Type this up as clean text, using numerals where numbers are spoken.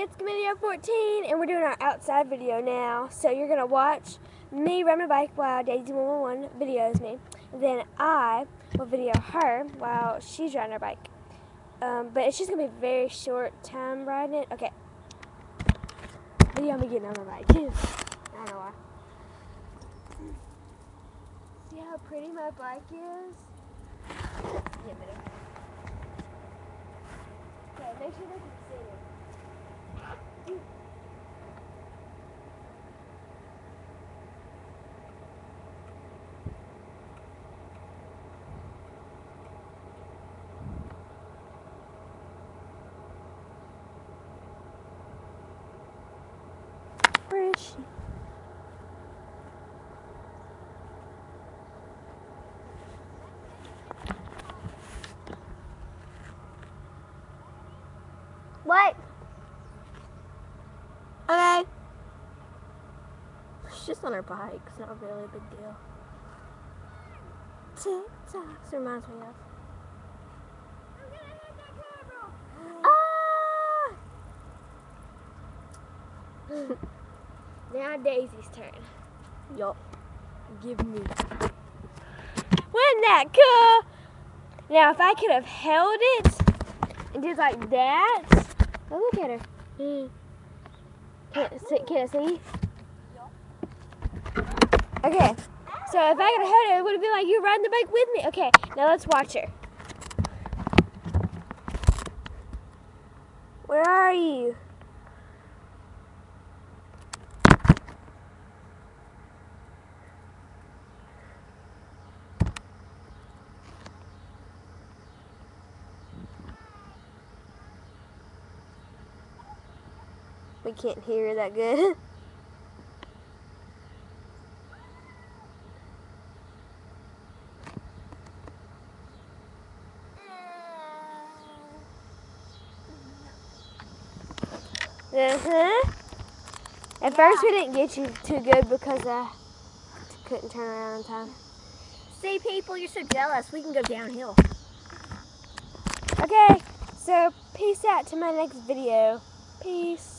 it's video 14, and we're doing our outside video now. So you're going to watch me ride my bike while Daisy111 videos me. And then I will video her while she's riding her bike. But it's just going to be a very short time riding it. Okay. Video me getting on my bike. I don't know why. See how pretty my bike is? Yeah, okay, make sure they can see it. Where is she? What? Okay. She's just on her bike. It's not really a big deal. TikTok reminds me of. I'm gonna hit that camera. Now Daisy's turn. Yup. Give me. Wasn't that cool? Now if I could have held it and did like that. Oh, look at her. Can I see? Okay. So if I could have held it, it would have been like you riding the bike with me. Okay, now let's watch her. Where are you? We can't hear her that good. At first we didn't get you too good because I couldn't turn around in time. See, people, you're so jealous. We can go downhill. Okay, so peace out to my next video. Peace.